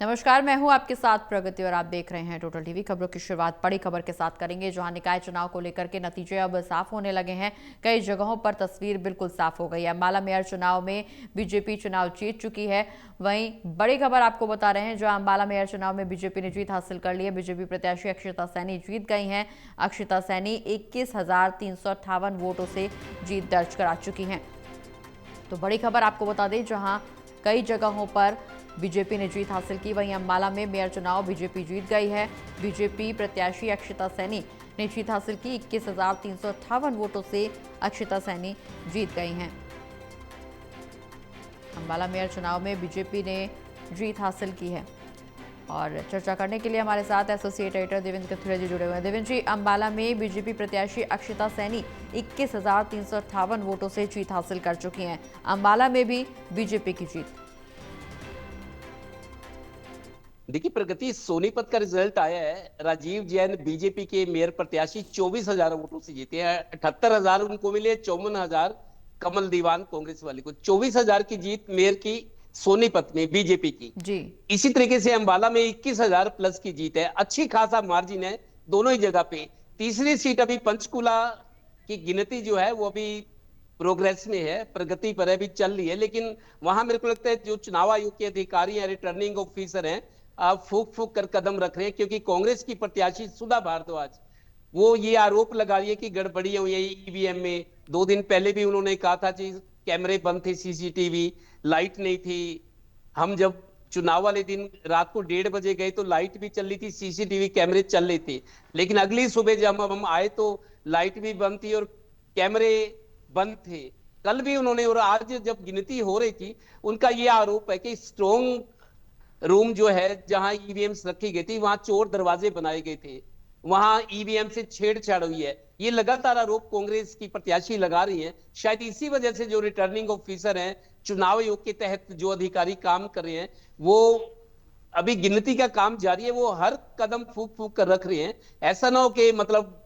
नमस्कार, मैं हूं आपके साथ प्रगति और आप देख रहे हैं टोटल टीवी। खबरों की शुरुआत बड़ी खबर के साथ करेंगे, जहां निकाय चुनाव को लेकर के नतीजे अब साफ होने लगे हैं। कई जगहों पर तस्वीर बिल्कुल साफ हो गई है। अम्बाला मेयर चुनाव में बीजेपी चुनाव जीत चुकी है। वहीं बड़ी खबर आपको बता रहे हैं, जहां अम्बाला मेयर चुनाव में बीजेपी ने जीत हासिल कर ली है। बीजेपी प्रत्याशी अक्षिता सैनी जीत गई हैं। अक्षिता सैनी 21,358 वोटों से जीत दर्ज करा चुकी हैं। तो बड़ी खबर आपको बता दें, जहां कई जगहों पर बीजेपी ने जीत हासिल की, वहीं अम्बाला में मेयर चुनाव बीजेपी जीत गई है। बीजेपी प्रत्याशी अक्षिता सैनी ने जीत हासिल की। 21,358 वोटों से अक्षिता सैनी जीत गई हैं। अम्बाला मेयर चुनाव में बीजेपी ने जीत हासिल की है। और चर्चा करने के लिए हमारे साथ एसोसिएट एडिटर देवेंद्र कथुरिया जी जुड़े हुए हैं। देवेंद्र जी, अम्बाला में बीजेपी प्रत्याशी अक्षिता सैनी 21,358 वोटों से जीत हासिल कर चुकी हैं। अम्बाला में भी बीजेपी की जीत। देखिए प्रगति, सोनीपत का रिजल्ट आया है। राजीव जैन बीजेपी के मेयर प्रत्याशी 24,000 वोटों से जीते हैं। 78,000 उनको मिले, 54,000 कमल दीवान कांग्रेस वाले को। 24,000 की जीत मेयर की सोनीपत में बीजेपी की। जी। इसी तरीके से अंबाला में 21,000 प्लस की जीत है। अच्छी खासा मार्जिन है दोनों ही जगह पे। तीसरी सीट अभी पंचकुला की गिनती जो है वो अभी प्रोग्रेस में है, प्रगति पर है, अभी चल रही है। लेकिन वहां मेरे को लगता है जो चुनाव आयोग के अधिकारी हैं, रिटर्निंग ऑफिसर हैं, फूक फूक कर कदम रख रहे हैं। क्योंकि कांग्रेस की प्रत्याशी सुधा भारद्वाज वो ये आरोप लगा रही है कि गड़बड़ियां हुई है ईवीएम में। 2 दिन पहले भी उन्होंने कहा था कि कैमरे बंद थे, सीसीटीवी लाइट नहीं थी। हम जब चुनाव वाले दिन रात को 1:30 बजे गए तो लाइट भी चल रही थी, सीसीटीवी कैमरे चल रहे थे। लेकिन अगली सुबह जब हम आए तो लाइट भी बंद थी और कैमरे बंद थे। कल भी उन्होंने और आज जब गिनती हो रही थी, उनका यह आरोप है कि स्ट्रॉन्ग रूम जो है जहां ईवीएम्स रखी गई थी वहां चोर दरवाजे बनाए गए थे, वहां ईवीएम से छेड़छाड़ हुई है। ये लगातार आरोप कांग्रेस की प्रत्याशी लगा रही है। शायद इसी वजह से जो रिटर्निंग ऑफिसर हैं, चुनाव आयोग के तहत जो अधिकारी काम कर रहे हैं, वो अभी गिनती का काम जारी है, वो हर कदम फूक फूक कर रख रहे हैं। ऐसा ना हो कि मतलब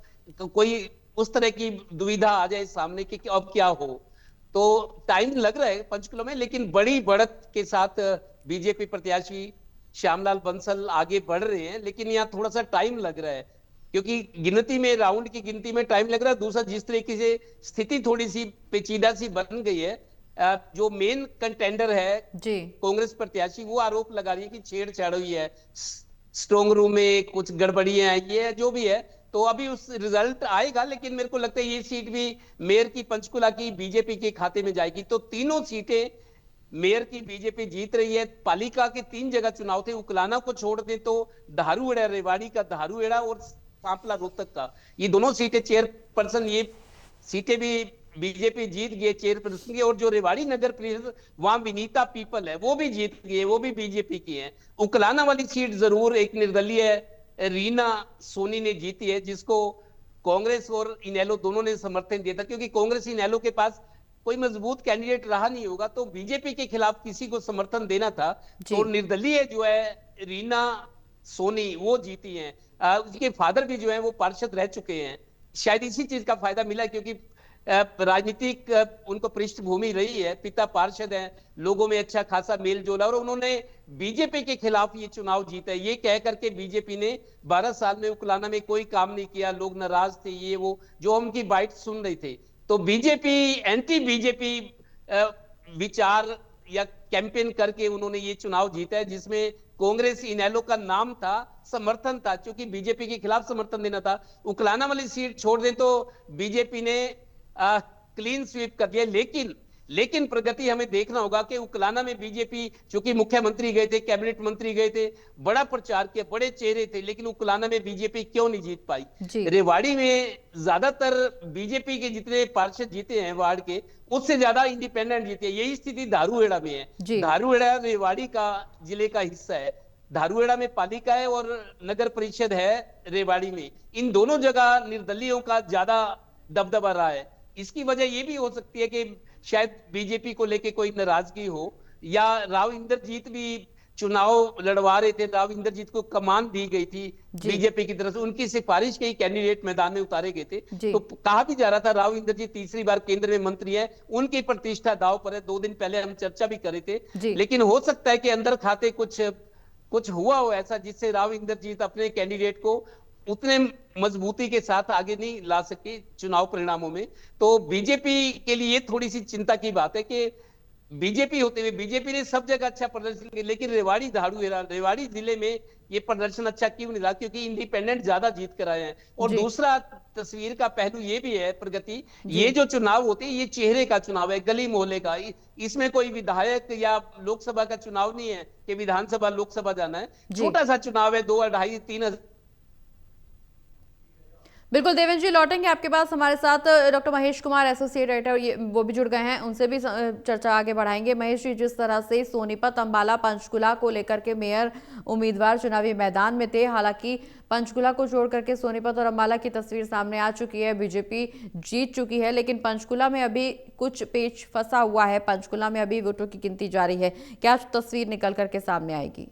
कोई उस तरह की दुविधा आ जाए सामने कि अब क्या हो। तो टाइम लग रहा है पंचकुला में, लेकिन बड़ी बढ़त के साथ बीजेपी प्रत्याशी श्यामलाल बंसल आगे बढ़ रहे हैं। लेकिन यहाँ थोड़ा सा टाइम लग रहा है, क्योंकि गिनती में, राउंड की गिनती में टाइम लग रहा है। दूसरा, जिस तरीके से स्थिति थोड़ी सी पेचीदा सी बन गई है, जो मेन कंटेंडर है जी। कांग्रेस प्रत्याशी, वो आरोप लगा रही है कि छेड़छाड़ हुई है, स्ट्रॉन्ग रूम में कुछ गड़बड़ियां आई है, जो भी है। तो अभी उस रिजल्ट आएगा, लेकिन मेरे को लगता है ये सीट भी मेयर की पंचकुला की बीजेपी के खाते में जाएगी। तो तीनों सीटें मेयर की बीजेपी जीत रही है। पालिका के 3 जगह चुनाव थे, उकलाना को छोड़ दे तो धारूहेड़ा, रेवाड़ी का धारूहेड़ा और सांपला रोहतक का, ये दोनों सीटें चेयरपर्सन, ये सीटें भी बीजेपी जीत गई चेयरपर्सन की। और जो रेवाड़ी नगर परिषद, वहां विनीता पीपल है, वो भी जीत गई है, वो भी बीजेपी की है। उकलाना वाली सीट जरूर एक निर्दलीय रीना सोनी ने जीती है, जिसको कांग्रेस और इनेलो दोनों ने समर्थन दिया था। क्योंकि कांग्रेस इनेलो के पास कोई मजबूत कैंडिडेट रहा नहीं होगा, तो बीजेपी के खिलाफ किसी को समर्थन देना था। जी। तो निर्दलीय जो है रीना सोनी वो जीती हैं। उसके फादर भी जो है वो पार्षद रह चुके हैं। शायद इसी चीज का फायदा मिला, क्योंकि राजनीतिक उनको पृष्ठभूमि रही है, पिता पार्षद हैं, लोगों में अच्छा खासा मेल जोल है। और उन्होंने बीजेपी के खिलाफ ये चुनाव जीता है। ये कह करके बीजेपी ने 12 साल में उकलाना में कोई काम नहीं किया, लोग नाराज थे, ये वो जो उनकी बाइट सुन रहे थे। तो बीजेपी, एंटी बीजेपी विचार या कैंपेन करके उन्होंने ये चुनाव जीता है, जिसमें कांग्रेस इनेलो का नाम था, समर्थन था, क्योंकि बीजेपी के खिलाफ समर्थन देना था। उकलाना वाली सीट छोड़ दें तो बीजेपी ने क्लीन स्वीप कर दिया। लेकिन प्रगति हमें देखना होगा कि उकलाना में बीजेपी, चूंकि मुख्यमंत्री गए थे, कैबिनेट मंत्री गए थे, बड़ा प्रचार किया, बड़े चेहरे थे, लेकिन उकलाना में बीजेपी क्यों नहीं जीत पाई। जी। रेवाड़ी में ज्यादातर बीजेपी के जितने पार्षद जीते हैं वार्ड के, उससे ज्यादा इंडिपेंडेंट जीते हैं। यही स्थिति धारूहेड़ा में है। जी। धारूहेड़ा रेवाड़ी का जिले का हिस्सा है। धारूहेड़ा में पालिका है और नगर परिषद है रेवाड़ी में। इन दोनों जगह निर्दलीयों का ज्यादा दबदबा रहा है। इसकी वजह यह भी हो सकती है कि शायद बीजेपी को लेके कोई नाराजगी हो, या राव इंद्रजीत भी चुनाव लड़वा रहे थे, राव इंद्रजीत को कमान दी गई थी जी। बीजेपी की तरफ से, उनकी सिफारिश के ही कैंडिडेट मैदान में उतारे गए थे। जी। तो कहा भी जा रहा था राव इंद्रजीत तीसरी बार केंद्र में मंत्री है, उनकी प्रतिष्ठा दाव पर है। 2 दिन पहले हम चर्चा भी कर रहे थे। जी। लेकिन हो सकता है कि अंदर खाते कुछ कुछ हुआ हो ऐसा जिससे राव इंद्रजीत अपने कैंडिडेट को उतने मजबूती के साथ आगे नहीं ला सके चुनाव परिणामों में। तो बीजेपी के लिए थोड़ी सी चिंता की बात है कि बीजेपी होते हुए बीजेपी ने सब जगह अच्छा प्रदर्शन किया, लेकिन रेवाड़ी जिले में ये प्रदर्शन अच्छा क्यों नहीं रहा? क्योंकि इंडिपेंडेंट ज्यादा जीत कर आए हैं। और जी दूसरा तस्वीर का पहलू ये भी है प्रगति, जी ये जो चुनाव होते हैं ये चेहरे का चुनाव है, गली मोहल्ले का। इसमें कोई विधायक या लोकसभा का चुनाव नहीं है कि विधानसभा लोकसभा जाना है। जी छोटा सा चुनाव है, 2 2.5 3 बिल्कुल देवेंद्र जी, लौटेंगे आपके पास। हमारे साथ doctor Mahesh Kumar, associate editor, ये वो भी जुड़ गए हैं, उनसे भी चर्चा आगे बढ़ाएंगे। महेश जी, जिस तरह से सोनीपत, अंबाला, पंचकुला को लेकर के मेयर उम्मीदवार चुनावी मैदान में थे, हालांकि पंचकुला को छोड़ करके सोनीपत और अंबाला की तस्वीर सामने आ चुकी है, बीजेपी जीत चुकी है, लेकिन पंचकुला में अभी कुछ पेच फंसा हुआ है। पंचकुला में अभी वोटों की गिनती जारी है, क्या तस्वीर निकल करके सामने आएगी?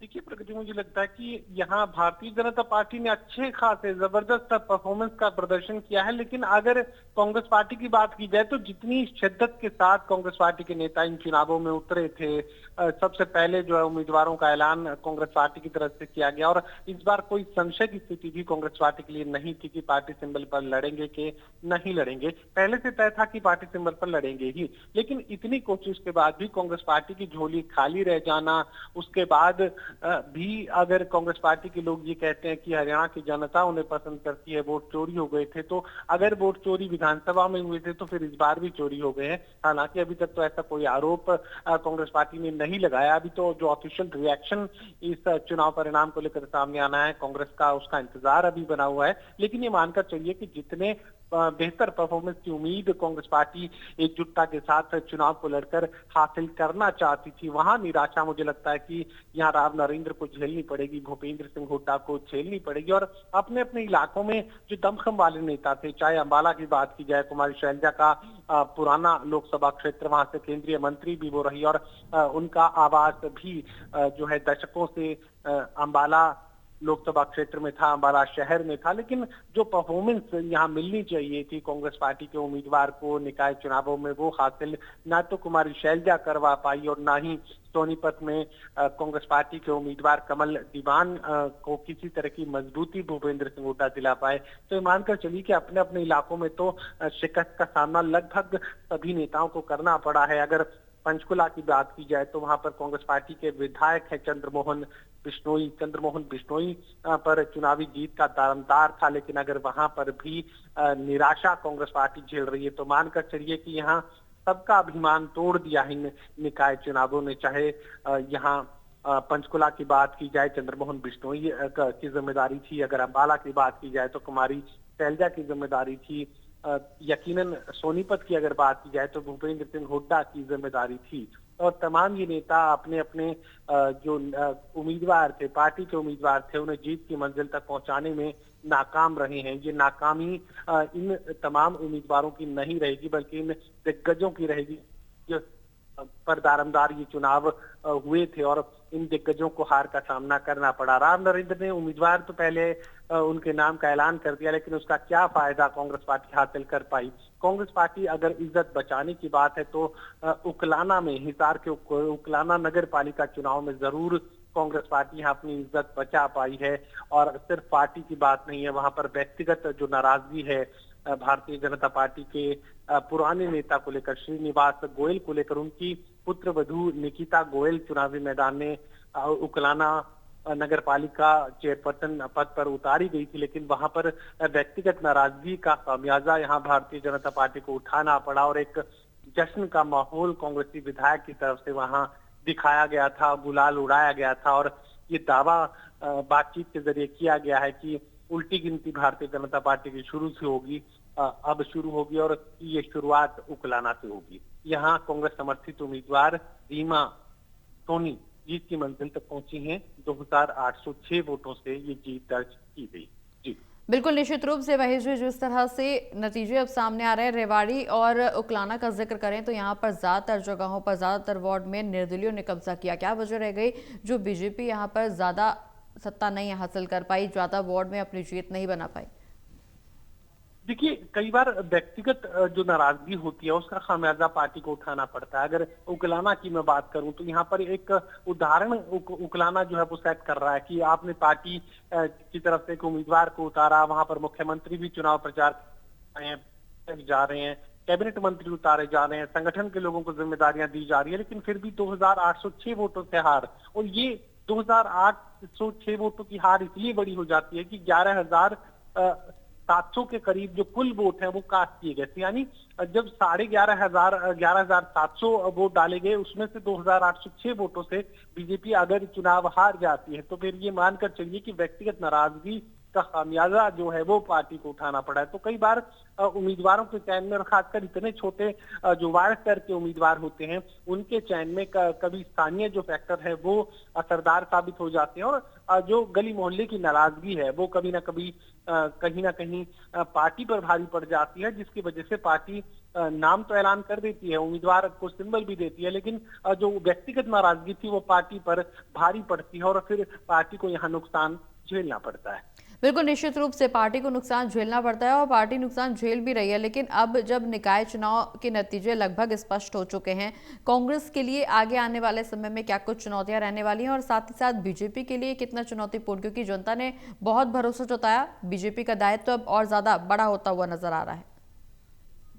देखिए प्रगति, मुझे लगता है कि यहाँ भारतीय जनता पार्टी ने अच्छे खासे जबरदस्त परफॉर्मेंस का प्रदर्शन किया है, लेकिन अगर कांग्रेस पार्टी की बात की जाए तो जितनी शिद्दत के साथ कांग्रेस पार्टी के नेता इन चुनावों में उतरे थे, सबसे पहले जो है उम्मीदवारों का ऐलान कांग्रेस पार्टी की तरफ से किया गया और इस बार कोई संशय की स्थिति भी कांग्रेस पार्टी के लिए नहीं थी कि पार्टी सिंबल पर लड़ेंगे कि नहीं लड़ेंगे। पहले से तय था कि पार्टी सिंबल पर लड़ेंगे ही, लेकिन इतनी कोशिश के बाद भी कांग्रेस पार्टी की झोली खाली रह जाना, उसके बाद भी अगर कांग्रेस पार्टी के लोग ये कहते हैं कि हरियाणा की जनता उन्हें पसंद करती है, वोट चोरी हो गए थे, तो अगर वोट चोरी विधानसभा में हुए थे तो फिर इस बार भी चोरी हो गए हैं। हालांकि अभी तक तो ऐसा कोई आरोप कांग्रेस पार्टी ने नहीं लगाया। अभी तो जो ऑफिशियल रिएक्शन इस चुनाव परिणाम को लेकर सामने आना है कांग्रेस का, उसका इंतजार अभी बना हुआ है। लेकिन ये मानकर चलिए कि जितने बेहतर परफॉर्मेंस की उम्मीद कांग्रेस पार्टी एकजुटता के साथ चुनाव को लड़कर हासिल करना चाहती थी, वहां निराशा मुझे लगता है कि यहाँ राव नरेंद्र को झेलनी पड़ेगी, भूपेंद्र सिंह हुड्डा को झेलनी पड़ेगी। और अपने अपने इलाकों में जो दमखम वाले नेता थे, चाहे अंबाला की बात की जाए, कुमारी शैलजा का पुराना लोकसभा क्षेत्र, वहां से केंद्रीय मंत्री भी वो रही और उनका आवास भी जो है दशकों से अंबाला लोकसभा क्षेत्र में था, अंबाला शहर में था। लेकिन जो परफॉर्मेंस यहाँ मिलनी चाहिए थी कांग्रेस पार्टी के उम्मीदवार को निकाय चुनावों में, वो हासिल ना तो कुमारी शैलजा करवा पाई और ना ही सोनीपत में कांग्रेस पार्टी के उम्मीदवार कमल दीवान को किसी तरह की मजबूती भूपेंद्र सिंह हुड्डा दिला पाए। तो ये मानकर चलिए कि अपने अपने इलाकों में तो शिकस्त का सामना लगभग सभी नेताओं को करना पड़ा है। अगर पंचकुला की बात की जाए तो वहां पर कांग्रेस पार्टी के विधायक है चंद्रमोहन बिश्नोई पर चुनावी जीत का दारोमदार था, लेकिन अगर वहां पर भी निराशा कांग्रेस पार्टी झेल रही है तो मानकर चलिए कि यहाँ सबका अभिमान तोड़ दिया है इन निकाय चुनावों ने। चाहे यहाँ पंचकुला की बात की जाए, चंद्रमोहन बिश्नोई की जिम्मेदारी थी, अगर अंबाला की बात की जाए तो कुमारी शैलजा की जिम्मेदारी थी, यकीनन सोनीपत की अगर बात की जाए तो भूपेंद्र सिंह हुड्डा की जिम्मेदारी थी। और तमाम ये नेता अपने अपने जो उम्मीदवार थे, पार्टी के उम्मीदवार थे, उन्हें जीत की मंजिल तक पहुंचाने में नाकाम रहे हैं। ये नाकामी इन तमाम उम्मीदवारों की नहीं रहेगी, बल्कि इन दिग्गजों की रहेगी पर दारोमदार ये चुनाव हुए थे और इन दिग्गजों को हार का सामना करना पड़ा। राव नरेंद्र ने उम्मीदवार तो पहले उनके नाम का ऐलान कर दिया, लेकिन उसका क्या फायदा कांग्रेस पार्टी हासिल कर पाई? कांग्रेस पार्टी अगर इज्जत बचाने की बात है तो उकलाना में, हिसार के उकलाना नगर पालिका चुनाव में जरूर कांग्रेस पार्टी यहाँ अपनी इज्जत बचा पाई है। और सिर्फ पार्टी की बात नहीं है, वहां पर व्यक्तिगत जो नाराजगी है भारतीय जनता पार्टी के पुराने नेता को लेकर, श्रीनिवास गोयल को लेकर, उनकी पुत्र वधू निकिता गोयल चुनावी मैदान में उकलाना नगर पालिका चेयरपर्सन पद पर उतारी गई थी, लेकिन वहां पर व्यक्तिगत नाराजगी का खामियाजा यहाँ भारतीय जनता पार्टी को उठाना पड़ा और एक जश्न का माहौल कांग्रेसी विधायक की तरफ से वहां दिखाया गया था, गुलाल उड़ाया गया था। और ये दावा बातचीत के जरिए किया गया है कि उल्टी गिनती भारतीय जनता पार्टी की शुरू से होगी, अब शुरू होगी और ये शुरुआत उकलाना से होगी। यहाँ कांग्रेस समर्थित उम्मीदवार रीमा सोनी जीत की मंजिल तक पहुंची हैं। 2806 वोटों से ये जीत दर्ज की गई। जी बिल्कुल, निश्चित रूप से महेश जी, जिस तरह से नतीजे अब सामने आ रहे हैं, रेवाड़ी और उकलाना का जिक्र करें तो यहाँ पर ज़्यादातर जगहों पर, ज़्यादातर वार्ड में निर्दलियों ने कब्जा किया। क्या वजह रह गई जो बीजेपी यहाँ पर ज़्यादा सत्ता नहीं हासिल कर पाई, ज़्यादा वार्ड में अपनी जीत नहीं बना पाई? देखिए, कई बार व्यक्तिगत जो नाराजगी होती है उसका खामियाजा पार्टी को उठाना पड़ता है। अगर उकलाना की मैं बात करूं तो यहाँ पर एक उदाहरण उकलाना जो है वो सेट कर रहा है कि आपने पार्टी की तरफ से एक उम्मीदवार को उतारा, वहां पर मुख्यमंत्री भी चुनाव प्रचार जा रहे हैं, कैबिनेट मंत्री उतारे जा रहे हैं, संगठन के लोगों को जिम्मेदारियां दी जा रही है, लेकिन फिर भी 2806 वोटों से हार। और ये 2806 वोटों की हार इसलिए बड़ी हो जाती है कि 11,700 के करीब जो कुल वोट हैं वो कास्ट किए गए थे। यानी जब 11,700 वोट डाले गए, उसमें से 2806 वोटों से बीजेपी अगर चुनाव हार जाती है तो फिर ये मानकर चलिए कि व्यक्तिगत नाराजगी का खामियाजा जो है वो पार्टी को उठाना पड़ा है। तो कई बार उम्मीदवारों के चयन में, और खासकर इतने छोटे जो वार्ड स्तर के उम्मीदवार होते हैं, उनके चयन में कभी स्थानीय जो फैक्टर है वो असरदार साबित हो जाते हैं, और जो गली मोहल्ले की नाराजगी है वो कभी ना कभी कहीं ना कहीं पार्टी पर भारी पड़ जाती है, जिसकी वजह से पार्टी नाम तो ऐलान कर देती है, उम्मीदवार को सिंबल भी देती है, लेकिन जो व्यक्तिगत नाराजगी थी वो पार्टी पर भारी पड़ती है और फिर पार्टी को यहाँ नुकसान झेलना पड़ता है। बिल्कुल, निश्चित रूप से पार्टी को नुकसान झेलना पड़ता है और पार्टी नुकसान झेल भी रही है। लेकिन अब जब निकाय चुनाव के नतीजे लगभग स्पष्ट हो चुके हैं, कांग्रेस के लिए आगे आने वाले समय में क्या कुछ चुनौतियां रहने वाली हैं और साथ ही साथ बीजेपी के लिए कितना चुनौतीपूर्ण, क्योंकि जनता ने बहुत भरोसा जताया, बीजेपी का दायित्व तो अब और ज्यादा बड़ा होता हुआ नजर आ रहा है।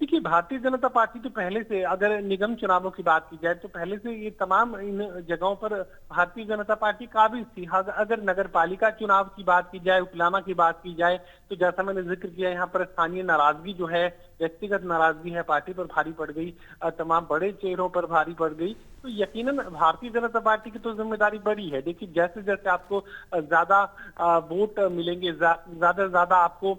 देखिए, भारतीय जनता पार्टी तो पहले से, अगर निगम चुनावों की बात की जाए तो पहले से ये तमाम इन जगहों पर भारतीय जनता पार्टी काबिज थी। अगर नगर पालिका चुनाव की बात की जाए, उपलामा की बात की जाए, तो जैसा मैंने जिक्र किया, यहाँ पर स्थानीय नाराजगी जो है, व्यक्तिगत नाराजगी है, पार्टी पर भारी पड़ गई, तमाम बड़े चेहरों पर भारी पड़ गई। तो यकीनन भारतीय जनता पार्टी की तो जिम्मेदारी बड़ी है। देखिए, जैसे जैसे आपको ज्यादा वोट मिलेंगे, ज्यादा से ज्यादा आपको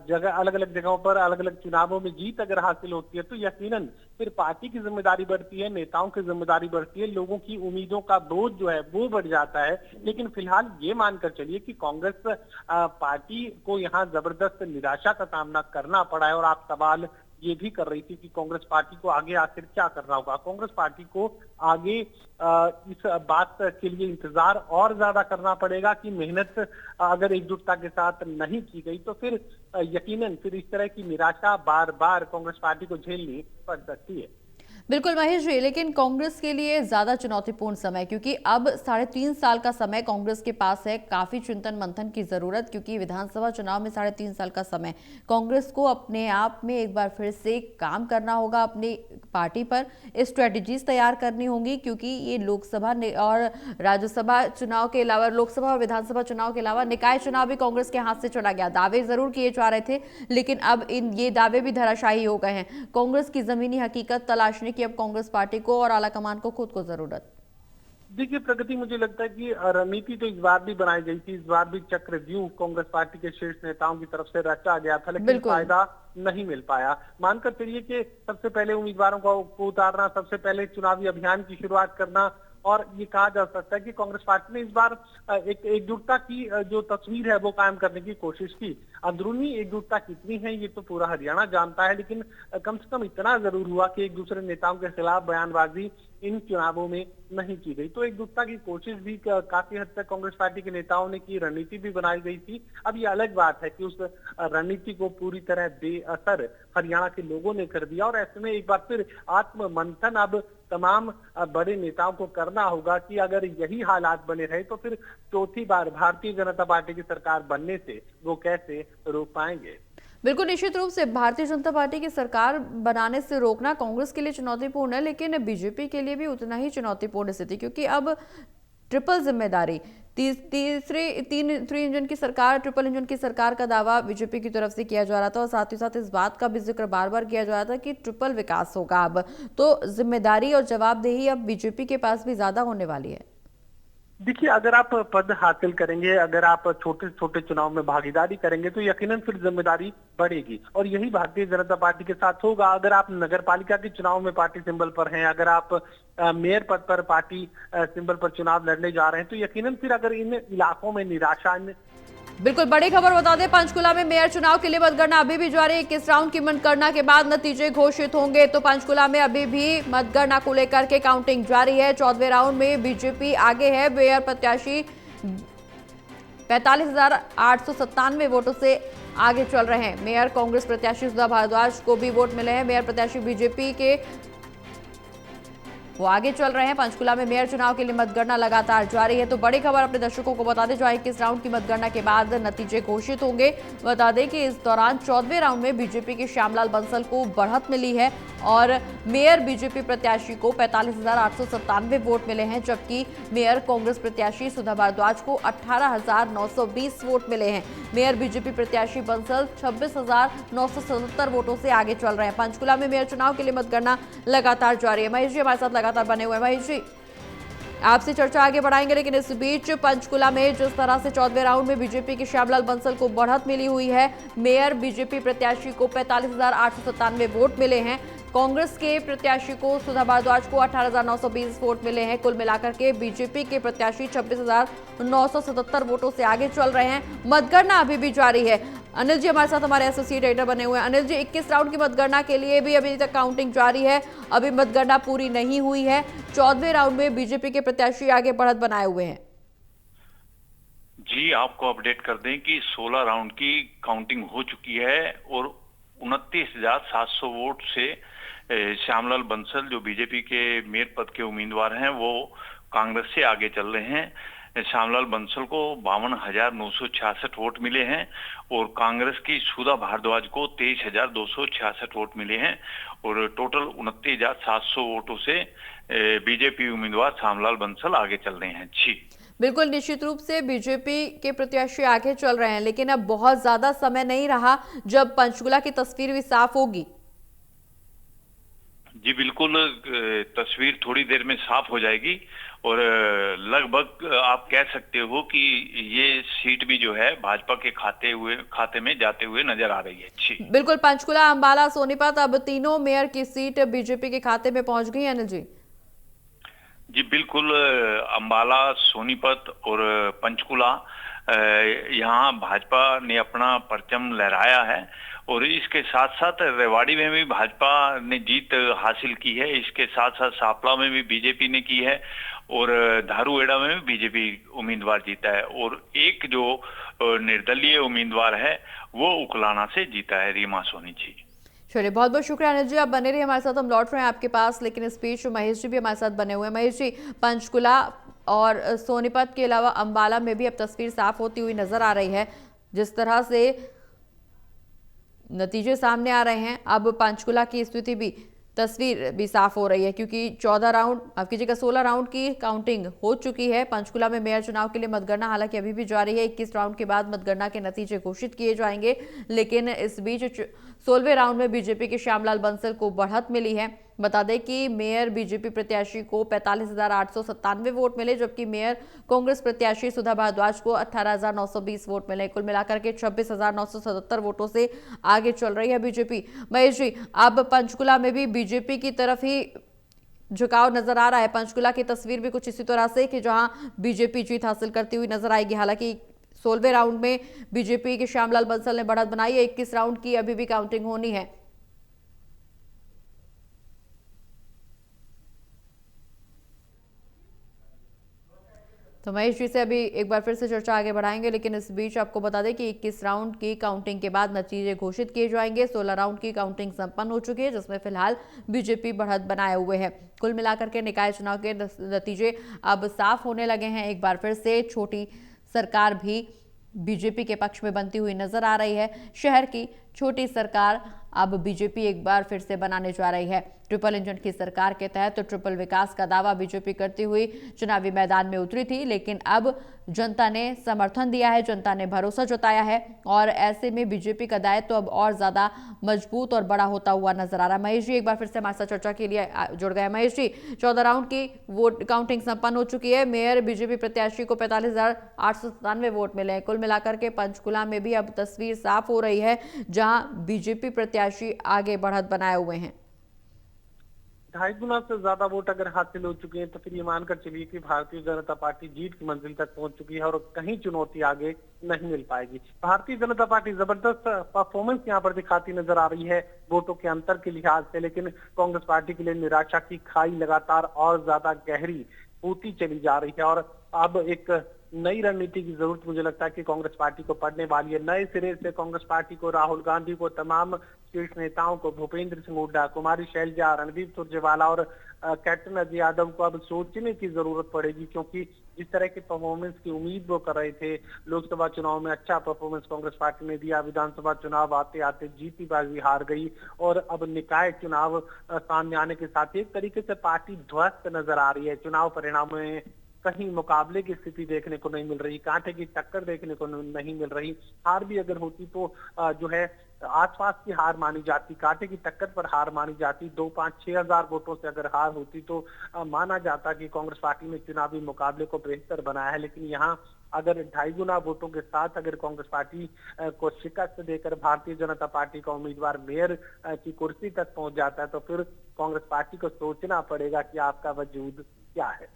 जगह, अलग अलग जगहों पर अलग अलग चुनावों में जीत अगर हासिल होती है तो यकीनन फिर पार्टी की जिम्मेदारी बढ़ती है, नेताओं की जिम्मेदारी बढ़ती है, लोगों की उम्मीदों का बोझ जो है वो बढ़ जाता है। लेकिन फिलहाल ये मानकर चलिए कि कांग्रेस पार्टी को यहाँ जबरदस्त निराशा का सामना करना पड़ा है। और आप सवाल ये भी कर रही थी कि कांग्रेस पार्टी को आगे आखिर क्या करना होगा। कांग्रेस पार्टी को आगे इस बात के लिए इंतजार और ज्यादा करना पड़ेगा कि मेहनत अगर एकजुटता के साथ नहीं की गई तो फिर यकीनन फिर इस तरह की निराशा बार बार कांग्रेस पार्टी को झेलनी पड़ सकती है। बिल्कुल महेश जी, लेकिन कांग्रेस के लिए ज्यादा चुनौतीपूर्ण समय, क्योंकि अब 3.5 साल का समय कांग्रेस के पास है, काफी चिंतन मंथन की जरूरत, क्योंकि विधानसभा चुनाव में 3.5 साल का समय कांग्रेस को अपने आप में एक बार फिर से काम करना होगा, अपनी पार्टी पर स्ट्रेटेजीज तैयार करनी होंगी, क्योंकि ये लोकसभा और राज्यसभा चुनाव के अलावा, लोकसभा और विधानसभा चुनाव के अलावा निकाय चुनाव भी कांग्रेस के हाथ से चला गया। दावे जरूर किए जा रहे थे, लेकिन अब ये दावे भी धराशायी हो गए हैं। कांग्रेस की जमीनी हकीकत तलाशने कि अब कांग्रेस पार्टी को और आला कमान को खुद को जरूरत। देखिए प्रगति, मुझे लगता है कि रणनीति तो इस बार भी बनाई गई थी, इस बार भी चक्रव्यूह कांग्रेस पार्टी के शीर्ष नेताओं की तरफ से रचा गया था, लेकिन फायदा नहीं मिल पाया। मानकर चलिए कि सबसे पहले उम्मीदवारों को उतारना, सबसे पहले चुनावी अभियान की शुरुआत करना, और ये कहा जा सकता है कि कांग्रेस पार्टी ने इस बार एक एकजुटता की जो तस्वीर है वो कायम करने की कोशिश की। अंदरूनी एकजुटता कितनी है ये तो पूरा हरियाणा जानता है, लेकिन कम से कम इतना जरूर हुआ कि एक दूसरे नेताओं के खिलाफ बयानबाजी इन चुनावों में नहीं की गई। तो एकजुटता की कोशिश भी काफी हद तक कांग्रेस पार्टी के नेताओं ने की, रणनीति भी बनाई गई थी। अब ये अलग बात है कि उस रणनीति को पूरी तरह बेअसर हरियाणा के लोगों ने कर दिया, और ऐसे में एक बार फिर आत्म मंथन अब तमाम बड़े नेताओं को करना होगा कि अगर यही हालात बने रहे तो फिर चौथी बार भारतीय जनता पार्टी की सरकार बनने से वो कैसे रोक पाएंगे। बिल्कुल, निश्चित रूप से भारतीय जनता पार्टी की सरकार बनाने से रोकना कांग्रेस के लिए चुनौतीपूर्ण है, लेकिन बीजेपी के लिए भी उतना ही चुनौतीपूर्ण स्थिति, क्योंकि अब ट्रिपल जिम्मेदारी, थ्री इंजन की सरकार, ट्रिपल इंजन की सरकार का दावा बीजेपी की तरफ से किया जा रहा था, और साथ ही साथ इस बात का भी जिक्र बार बार किया जा रहा था कि ट्रिपल विकास होगा। अब तो जिम्मेदारी और जवाबदेही अब बीजेपी के पास भी ज्यादा होने वाली है। देखिए, अगर आप पद हासिल करेंगे, अगर आप छोटे छोटे चुनाव में भागीदारी करेंगे तो यकीनन फिर जिम्मेदारी बढ़ेगी, और यही भारतीय जनता पार्टी के साथ होगा। अगर आप नगर पालिका के चुनाव में पार्टी सिंबल पर हैं, अगर आप मेयर पद पर पार्टी सिंबल पर चुनाव लड़ने जा रहे हैं, तो यकीनन फिर अगर इन इलाकों में निराशा। बिल्कुल, बड़ी खबर बता दें, पंचकुला में मेयर चुनाव के लिए मतगणना अभी भी जारी है। 21 राउंड की मतगणना के बाद नतीजे घोषित होंगे, तो पंचकुला में अभी भी मतगणना को लेकर के काउंटिंग जारी है। 14वें राउंड में बीजेपी आगे है। मेयर प्रत्याशी 45,897 वोटों से आगे चल रहे हैं। मेयर कांग्रेस प्रत्याशी सुधा भारद्वाज को भी वोट मिले हैं। मेयर प्रत्याशी बीजेपी के वो आगे चल रहे हैं। पंचकुला में मेयर चुनाव के लिए मतगणना लगातार जारी है। तो बड़ी खबर अपने दर्शकों को बता दें, जो 21 राउंड की मतगणना के बाद नतीजे घोषित होंगे। बता दें कि इस दौरान 14वें राउंड में बीजेपी के श्यामलाल बंसल को बढ़त मिली है और मेयर बीजेपी प्रत्याशी को 45,897 वोट मिले हैं, जबकि मेयर कांग्रेस प्रत्याशी सुधा भारद्वाज को 18,920 वोट मिले हैं। मेयर बीजेपी प्रत्याशी बंसल 26,977 वोटों से आगे चल रहे हैं। पंचकुला में मेयर चुनाव के लिए मतगणना लगातार जारी है। महेश जी हमारे साथ लगातार बने हुए हैं। महेश जी, आपसे चर्चा आगे बढ़ाएंगे, लेकिन इस बीच पंचकुला में जिस तरह से 14वें राउंड में बीजेपी के श्यामलाल बंसल को बढ़त मिली हुई है, मेयर बीजेपी प्रत्याशी को 45,897 वोट मिले हैं, कांग्रेस के प्रत्याशी को सुधा भारद्वाज को 18,920 वोट मिले हैं। कुल मिलाकर के बीजेपी के प्रत्याशी 26,977 वोटों से आगे चल रहे हैं। मतगणना अभी भी जारी है। अनिल जी हमारे साथ हमारे एसोसिएट एडिटर बने हुए हैं। अनिल जी, 21 राउंड की मतगणना के लिए भी अभी तक काउंटिंग जारी है, अभी मतगणना पूरी नहीं हुई है। 14वें राउंड में बीजेपी के प्रत्याशी आगे बढ़त बनाए हुए हैं। जी, आपको अपडेट कर दें कि 16 राउंड की काउंटिंग हो चुकी है और 29,700 वोट से श्यामलाल बंसल जो बीजेपी के मेयर पद के उम्मीदवार हैं वो कांग्रेस से आगे चल रहे हैं। श्यामलाल बंसल को 52,966 वोट मिले हैं और कांग्रेस की सुधा भारद्वाज को 23,266 वोट मिले हैं और टोटल 29,700 वोटों से बीजेपी उम्मीदवार श्यामलाल बंसल आगे चल रहे हैं। जी बिल्कुल, निश्चित रूप से बीजेपी के प्रत्याशी आगे चल रहे हैं, लेकिन अब बहुत ज्यादा समय नहीं रहा जब पंचकुला की तस्वीर भी साफ होगी। जी बिल्कुल, तस्वीर थोड़ी देर में साफ हो जाएगी और लगभग आप कह सकते हो कि ये सीट भी जो है भाजपा के खाते में जाते हुए नजर आ रही है। जी बिल्कुल, पंचकुला, अंबाला, सोनीपत, अब तीनों मेयर की सीट बीजेपी के खाते में पहुंच गई है। अनिल जी जी बिल्कुल, अंबाला, सोनीपत और पंचकुला यहाँ भाजपा ने अपना परचम लहराया है और इसके साथ साथ रेवाड़ी में भी भाजपा ने जीत हासिल की है। इसके साथ साथ सापला में भी बीजेपी ने की है और धारूहेड़ा में भी बीजेपी उम्मीदवार जीता है और एक जो निर्दलीय उम्मीदवार है वो उकलाना से जीता है, रीमा सोनी जी। चलिए, बहुत बहुत शुक्रिया अनिल जी, आप बने रहिए हमारे साथ, हम लौट रहे हैं आपके पास। लेकिन इस बीच महेश जी भी हमारे साथ बने हुए हैं। महेश जी, पंचकुला और सोनीपत के अलावा अंबाला में भी अब तस्वीर साफ होती हुई नजर आ रही है। जिस तरह से नतीजे सामने आ रहे हैं, अब पंचकुला की स्थिति भी, तस्वीर भी साफ हो रही है, क्योंकि 14 राउंड, माफ कीजिएगा 16 राउंड की काउंटिंग हो चुकी है। पंचकुला में मेयर चुनाव के लिए मतगणना हालांकि अभी भी जारी है। 21 राउंड के बाद मतगणना के नतीजे घोषित किए जाएंगे, लेकिन इस बीच 16वें राउंड में बीजेपी के श्यामलाल बंसल को बढ़त मिली है। बता दें कि मेयर बीजेपी प्रत्याशी को 45,897 वोट मिले, जबकि मेयर कांग्रेस प्रत्याशी सुधा भारद्वाज को 18,920 वोट मिले। कुल मिलाकर के 26,977 वोटों से आगे चल रही है बीजेपी। महेश जी, अब पंचकुला में भी बीजेपी की तरफ ही झुकाव नजर आ रहा है। पंचकुला की तस्वीर भी कुछ इसी तरह से कि जहां बीजेपी जीत हासिल करती हुई नजर आएगी। हालांकि 16वें राउंड में बीजेपी के श्यामलाल बंसल ने बढ़त बनाई है। 21 राउंड की अभी भी काउंटिंग होनी है। तो महेश जी से अभी एक बार फिर से चर्चा आगे बढ़ाएंगे, लेकिन इस बीच आपको बता दें कि 21 राउंड की काउंटिंग के बाद नतीजे घोषित किए जाएंगे। 16 राउंड की काउंटिंग संपन्न हो चुकी है, जिसमें फिलहाल बीजेपी बढ़त बनाए हुए है। कुल मिलाकर के निकाय चुनाव के नतीजे अब साफ होने लगे हैं। एक बार फिर से छोटी सरकार भी बीजेपी के पक्ष में बनती हुई नजर आ रही है। शहर की छोटी सरकार अब बीजेपी एक बार फिर से बनाने जा रही है। ट्रिपल इंजन की सरकार के तहत तो ट्रिपल विकास का दावा बीजेपी करती हुई चुनावी मैदान में उतरी थी, लेकिन अब जनता ने समर्थन दिया है, जनता ने भरोसा जताया है और ऐसे में बीजेपी का दायित्व तो अब और ज्यादा मजबूत और बड़ा होता हुआ नजर आ रहा है। महेश जी एक बार फिर से हमारे साथ चर्चा के लिए जुड़ गए। महेश जी, 14 राउंड की वोट काउंटिंग संपन्न हो चुकी है। मेयर बीजेपी प्रत्याशी को 45,897 वोट मिले हैं। कुल मिलाकर के पंचकुला में भी अब तस्वीर साफ हो रही है, जहां बीजेपी प्रत्याशी आगे बढ़त बनाए हुए हैं। 2.5 गुना से ज्यादा वोट अगर हासिल हो चुके हैं तो फिर ये मानकर चलिए कि भारतीय जनता पार्टी जीत की मंजिल तक पहुंच चुकी है और कहीं चुनौती आगे नहीं मिल पाएगी। भारतीय जनता पार्टी जबरदस्त परफॉर्मेंस यहाँ पर दिखाती नजर आ रही है वोटों के अंतर के लिहाज से, लेकिन कांग्रेस पार्टी के लिए निराशा की खाई लगातार और ज्यादा गहरी होती चली जा रही है और अब एक नई रणनीति की जरूरत मुझे लगता है कि कांग्रेस पार्टी को पड़ने वाली है। नए सिरे से कांग्रेस पार्टी को, राहुल गांधी को, तमाम शीर्ष नेताओं को, भूपेंद्र सिंह हुड्डा, कुमारी शैलजा, रणदीप सुरजेवाला और कैप्टन अजय यादव को अब सोचने की जरूरत पड़ेगी, क्योंकि जिस तरह की परफॉर्मेंस की उम्मीद वो कर रहे थे, लोकसभा चुनाव में अच्छा परफॉर्मेंस कांग्रेस पार्टी ने दिया, विधानसभा चुनाव आते आते जीती बाजी हार गई और अब निकाय चुनाव सामने आने के साथ एक तरीके से पार्टी ध्वस्त नजर आ रही है। चुनाव परिणामों में कहीं मुकाबले की स्थिति देखने को नहीं मिल रही, कांटे की टक्कर देखने को नहीं मिल रही। हार भी अगर होती तो जो है आसपास की हार मानी जाती, कांटे की टक्कर पर हार मानी जाती। 2, 5, 6 हजार वोटों से अगर हार होती तो माना जाता कि कांग्रेस पार्टी ने चुनावी मुकाबले को बेहतर बनाया है। लेकिन यहाँ अगर 2.5 गुना वोटों के साथ अगर कांग्रेस पार्टी को शिकस्त देकर भारतीय जनता पार्टी का उम्मीदवार मेयर की कुर्सी तक पहुंच जाता है, तो फिर कांग्रेस पार्टी को सोचना पड़ेगा कि आपका वजूद क्या है।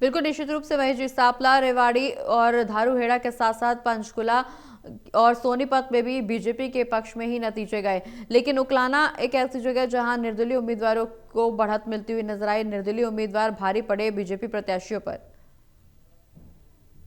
बिल्कुल, निश्चित रूप से महेश जी, सांपला, रेवाड़ी और धारूहेड़ा के साथ साथ पंचकुला और सोनीपत में भी बीजेपी के पक्ष में ही नतीजे गए, लेकिन उकलाना एक ऐसी जगह जहां निर्दलीय उम्मीदवारों को बढ़त मिलती हुई नजर आई। निर्दलीय उम्मीदवार भारी पड़े बीजेपी प्रत्याशियों पर।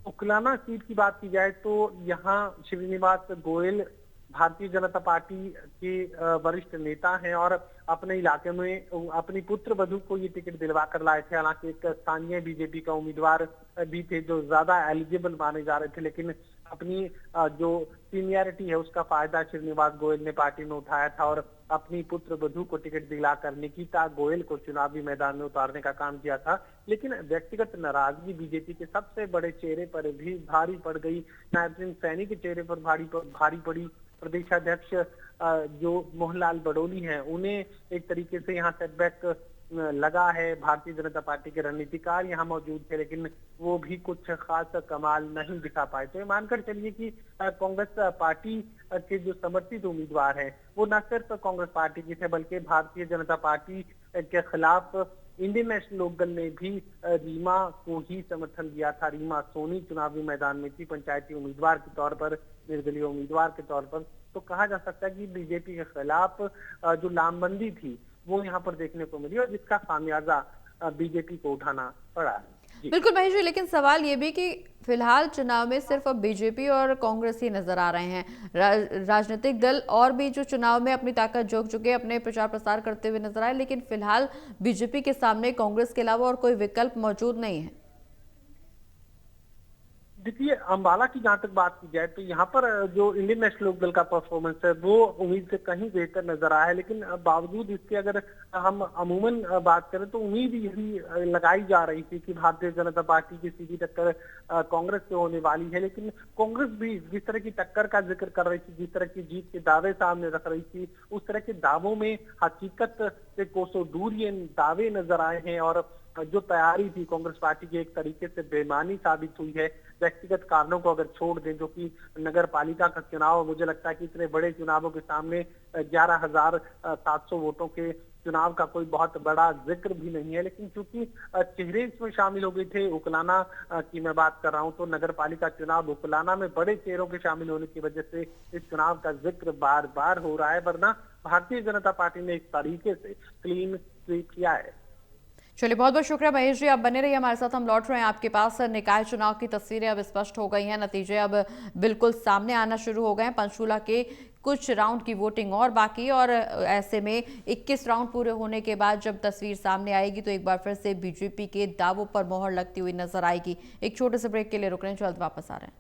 उकलाना सीट की बात की जाए तो यहाँ श्रीनिवास गोयल भारतीय जनता पार्टी के वरिष्ठ नेता हैं और अपने इलाके में अपनी पुत्र वधू को ये टिकट दिलवा कर लाए थे। हालांकि एक स्थानीय बीजेपी का उम्मीदवार भी थे जो ज्यादा एलिजिबल माने जा रहे थे, लेकिन अपनी जो सीनियरिटी है उसका फायदा श्रीनिवास गोयल ने पार्टी में उठाया था और अपनी पुत्र वधू को टिकट दिलाकर निकिता गोयल को चुनावी मैदान में उतारने का काम किया था। लेकिन व्यक्तिगत नाराजगी बीजेपी के सबसे बड़े चेहरे पर भी भारी पड़ गई। नायब सिंह सैनी के चेहरे पर भारी पड़ी। प्रदेशाध्यक्ष जो मोहनलाल बडोली हैं, उन्हें एक तरीके से यहाँ सेटबैक लगा है। भारतीय जनता पार्टी के रणनीतिकार यहाँ मौजूद थे, लेकिन वो भी कुछ खास कमाल नहीं दिखा पाए। तो ये मानकर चलिए कि कांग्रेस पार्टी के जो समर्थित उम्मीदवार हैं वो न सिर्फ कांग्रेस पार्टी के थे, बल्कि भारतीय जनता पार्टी के खिलाफ इंडियन नेशनल लोकदल ने भी रीमा को ही समर्थन दिया था। रीमा सोनी चुनावी मैदान में थी, पंचायती उम्मीदवार के तौर पर, निर्दलीय उम्मीदवार के तौर पर। तो कहा जा सकता है कि बीजेपी के खिलाफ जो लामबंदी थी वो यहाँ पर देखने को मिली और जिसका खामियाजा बीजेपी को उठाना पड़ा है। बिल्कुल महेश जी, लेकिन सवाल ये भी कि फिलहाल चुनाव में सिर्फ अब बीजेपी और कांग्रेस ही नजर आ रहे हैं। राजनीतिक दल और भी जो चुनाव में अपनी ताकत झोंक चुके, अपने प्रचार प्रसार करते हुए नजर आए, लेकिन फिलहाल बीजेपी के सामने कांग्रेस के अलावा और कोई विकल्प मौजूद नहीं है। देखिए, अंबाला की जहां तक बात की जाए तो यहाँ पर जो इंडियन नेशनल लोकदल का परफॉर्मेंस है वो उम्मीद से कहीं बेहतर नजर आया है। लेकिन बावजूद इसके अगर हम अमूमन बात करें तो उम्मीद यही लगाई जा रही थी कि भारतीय जनता पार्टी की सीधी टक्कर कांग्रेस से होने वाली है। लेकिन कांग्रेस भी जिस तरह की टक्कर का जिक्र कर रही थी, जिस तरह की जीत के दावे सामने रख रही थी, उस तरह के दावों में हकीकत से कोसों दूर ये दावे नजर आए हैं और जो तैयारी थी कांग्रेस पार्टी की एक तरीके से बेमानी साबित हुई है। व्यक्तिगत कारणों को अगर छोड़ दें, जो कि नगर पालिका का चुनाव, मुझे लगता है कि इतने बड़े चुनावों के सामने 11,700 वोटों के चुनाव का कोई बहुत बड़ा जिक्र भी नहीं है। लेकिन चूंकि चेहरे इसमें शामिल हो गए थे, उकलाना की मैं बात कर रहा हूं, तो नगर पालिका चुनाव उकलाना में बड़े चेहरों के शामिल होने की वजह से इस चुनाव का जिक्र बार बार हो रहा है, वरना भारतीय जनता पार्टी ने एक तरीके से क्लीन स्वीप किया है। चलिए, बहुत बहुत शुक्रिया महेश जी, आप बने रहिए हमारे साथ। हम लौट रहे हैं आपके पास। निकाय चुनाव की तस्वीरें अब स्पष्ट हो गई हैं, नतीजे अब बिल्कुल सामने आना शुरू हो गए हैं। पंचकूला के कुछ राउंड की वोटिंग और बाकी, और ऐसे में 21 राउंड पूरे होने के बाद जब तस्वीर सामने आएगी तो एक बार फिर से बीजेपी के दावों पर मोहर लगती हुई नजर आएगी। एक छोटे से ब्रेक के लिए रुक रहे हैं, जल्द वापस आ रहे हैं।